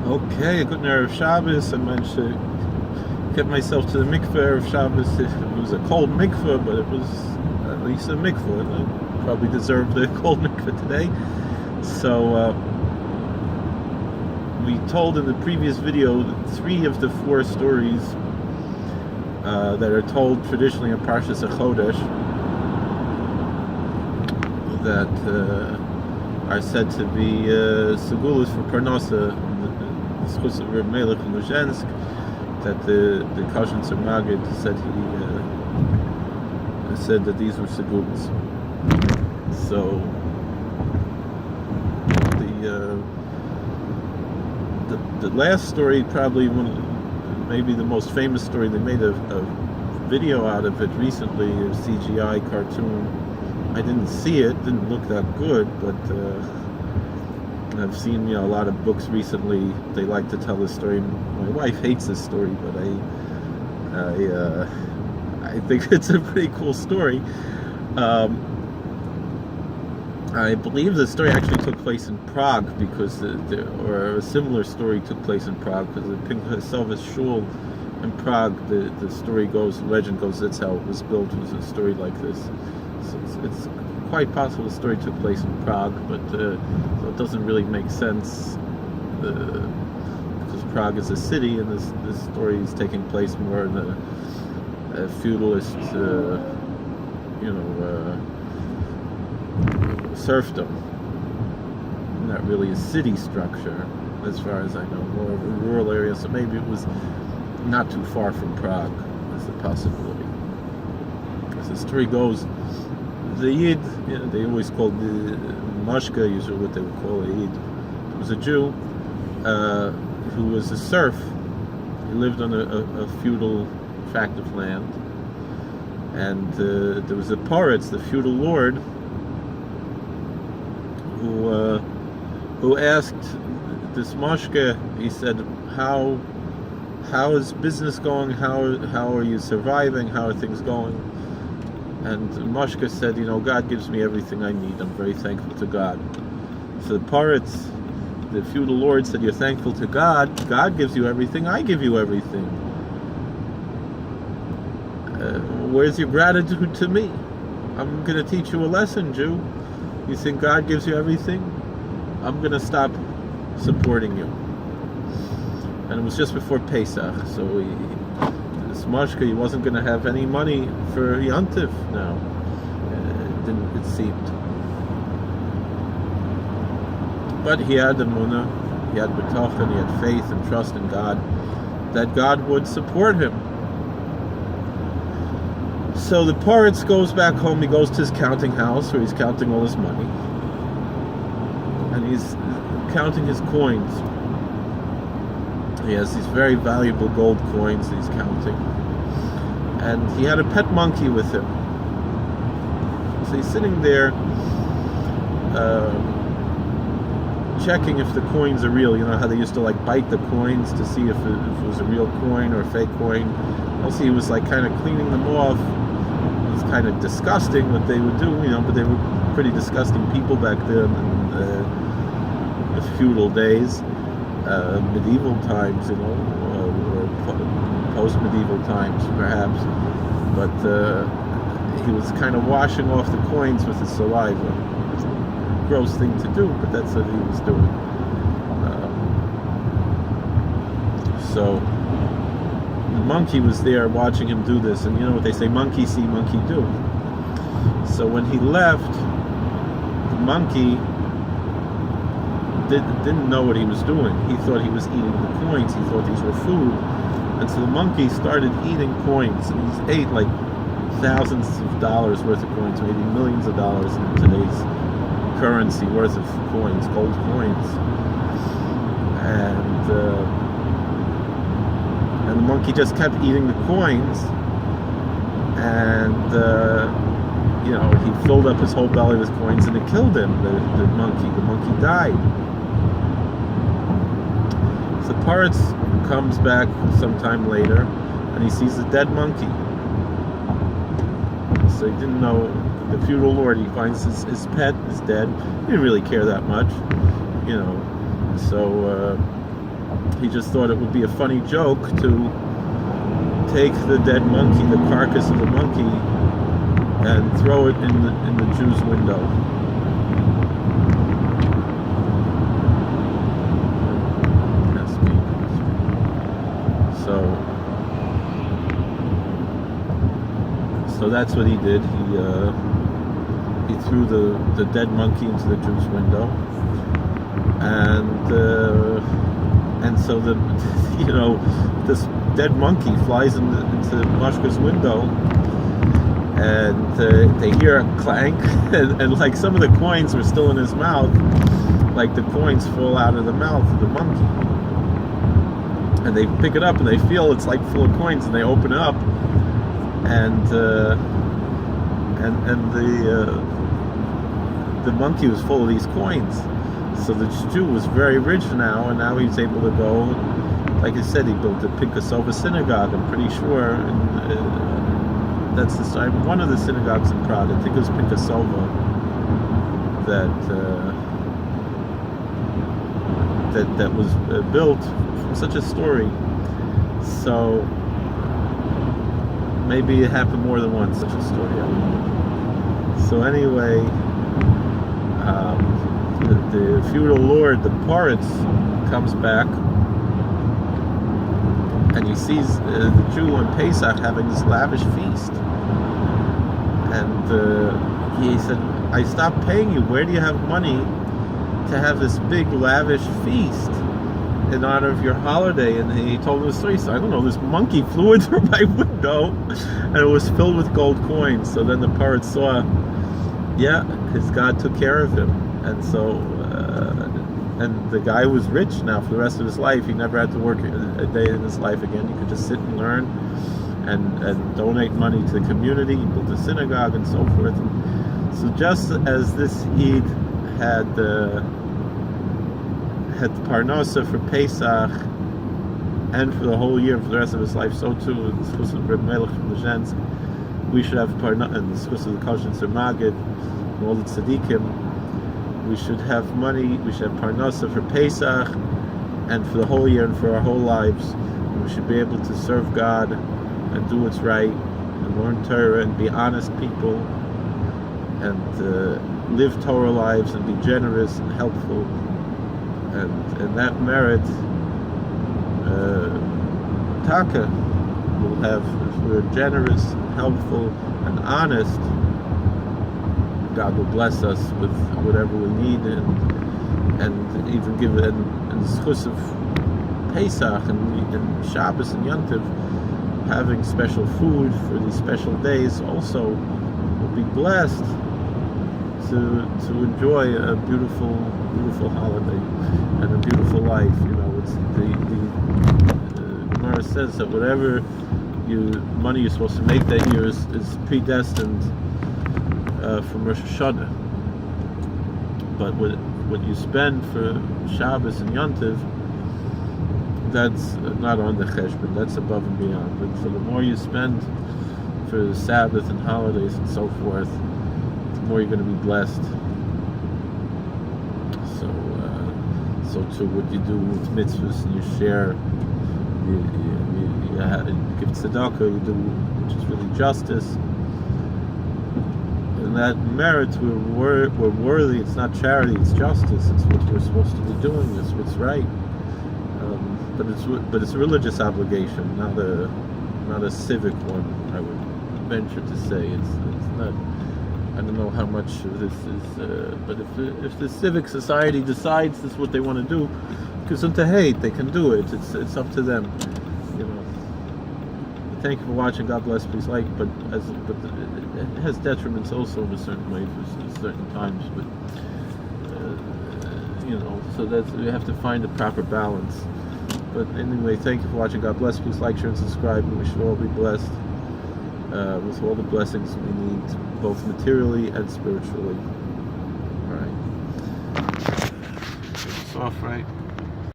Okay, good Erev Shabbos. I managed to get myself to the mikveh Erev Shabbos. It was a cold mikveh, but it was at least a mikveh, and I probably deserved the cold mikveh today. So we told in the previous video 3 of the 4 stories that are told traditionally in Parshas Hachodesh that are said to be segulas for Parnasa. The schus of Reb Melech in Luzhensk, that the Kosher Magid said that these were segulas. So the last story, probably maybe the most famous story, they made a video out of it recently, a CGI cartoon. I didn't see it, didn't look that good, but I've seen a lot of books recently. They like to tell this story. My wife hates this story, but I think it's a pretty cool story. I believe the story actually took place in Prague, because or a similar story took place in Prague, because the Pinchasov's shul in Prague, the story goes, the legend goes, that's how it was built. It was a story like this. So it's quite possible the story took place in Prague, but so it doesn't really make sense because Prague is a city, and this story is taking place more in a feudalist, serfdom. Not really a city structure, as far as I know, more of a rural area. So maybe it was not too far from Prague as a possibility. As the story goes, the Yid, they always called the Mashka, usually what they would call a Yid. It was a Jew who was a serf. He lived on a feudal tract of land, and there was a Poritz, the feudal lord, who asked this Mashka. He said, "How is business going? How are you surviving? How are things going?" And Mashka said, God gives me everything I need. I'm very thankful to God. So the Poritz, the feudal lord, said, "You're thankful to God. God gives you everything. I give you everything. Where's your gratitude to me? I'm going to teach you a lesson, Jew. You think God gives you everything? I'm going to stop supporting you." And it was just before Pesach, so this Mashka, he wasn't going to have any money for Yontif now. It seemed. But he had emunah, he had bitachon, he had faith and trust in God, that God would support him. So the Poritz goes back home. He goes to his counting house, where he's counting all his money, and he's counting his coins. He has these very valuable gold coins that he's counting, and he had a pet monkey with him. So he's sitting there checking if the coins are real. You know how they used to bite the coins to see if it was a real coin or a fake coin. Also, he was kind of cleaning them off. It was kind of disgusting what they would do, but they were pretty disgusting people back then in the feudal days, medieval times, or post-medieval times perhaps. But he was kind of washing off the coins with his saliva. It's a gross thing to do, but that's what he was doing. So the monkey was there watching him do this, and you know what they say, monkey see, monkey do. So when he left, the monkey didn't know what he was doing. He thought he was eating the coins. He thought these were food. And so the monkey started eating coins, and he ate thousands of dollars worth of coins, maybe millions of dollars in today's currency worth of coins, gold coins. And the monkey just kept eating the coins, and he filled up his whole belly with coins, and it killed him. The monkey died. So Poritz comes back sometime later, and he sees a dead monkey. So he didn't know. The feudal lord, he finds his pet is dead. He didn't really care that much, So he just thought it would be a funny joke to take the dead monkey, the carcass of the monkey, and throw it in the Jew's window. So that's what he did. He threw the dead monkey into the Jew's window, and so this dead monkey flies into Mashka's window, and they hear a clank, and like some of the coins were still in his mouth, like the coins fall out of the mouth of the monkey, and they pick it up and they feel it's like full of coins, and they open it up, and the monkey was full of these coins. So the Jew was very rich now, and now he's able to go. Like I said, he built the Pinkasova synagogue. I'm pretty sure, and that's the site. One of the synagogues in Prague, I think it was Pinkasova, that was built from such a story. So maybe it happened more than once, such a story. I don't know. So anyway, the feudal lord, the Poritz, comes back, and he sees the Jew on Pesach having this lavish feast. And he said, I stopped paying you. Where do you have money to have this big lavish feast in honor of your holiday? And he told him the story. He said, I don't know, this monkey flew in through my window and it was filled with gold coins. So then the Poritz saw, yeah, his God took care of him. And so and the guy was rich now for the rest of his life. He never had to work a day in his life again. He could just sit and learn and donate money to the community. He built a synagogue and so forth. And so just as this Eid had Parnasa for Pesach and for the whole year for the rest of his life, so too in the schus of Reb Melech from the Zhensk, we should have Parnasa in the schus of the Kosher Magid and all the tzaddikim. We should have money, we should have Parnasa for Pesach and for the whole year and for our whole lives. And we should be able to serve God and do what's right and learn Torah and be honest people and live Torah lives and be generous and helpful. And that merit, Taka will have, if we're generous, helpful, and honest, God will bless us with whatever we need, and even give it in the schus of Pesach and Shabbos and Yom Tov, having special food for these special days also will be blessed to enjoy a beautiful holiday and a beautiful life. It's the Gemara says that whatever money you're supposed to make that year is predestined from Rosh Hashanah, but what you spend for Shabbos and Yom Tov, that's not on the cheshbon, that's above and beyond. But so the more you spend for the Sabbath and holidays and so forth, the more you're going to be blessed. So too, what you do with mitzvahs, and you share, you give tzedakah, you do, which is really justice. And that merit, we're worthy. It's not charity, it's justice. It's what we're supposed to be doing. It's what's right. But it's a religious obligation, not a civic one. I would venture to say it's not. I don't know how much of this is, but if the civic society decides this is what they want to do, because to hate they can do it. It's up to them. Thank you for watching. God bless. Please like. But it has detriments also in a certain way for certain times. But so that's, we have to find a proper balance. But anyway, thank you for watching. God bless. Please like, share, and subscribe. And we should all be blessed with all the blessings we need, both materially and spiritually. All right. It's off, right?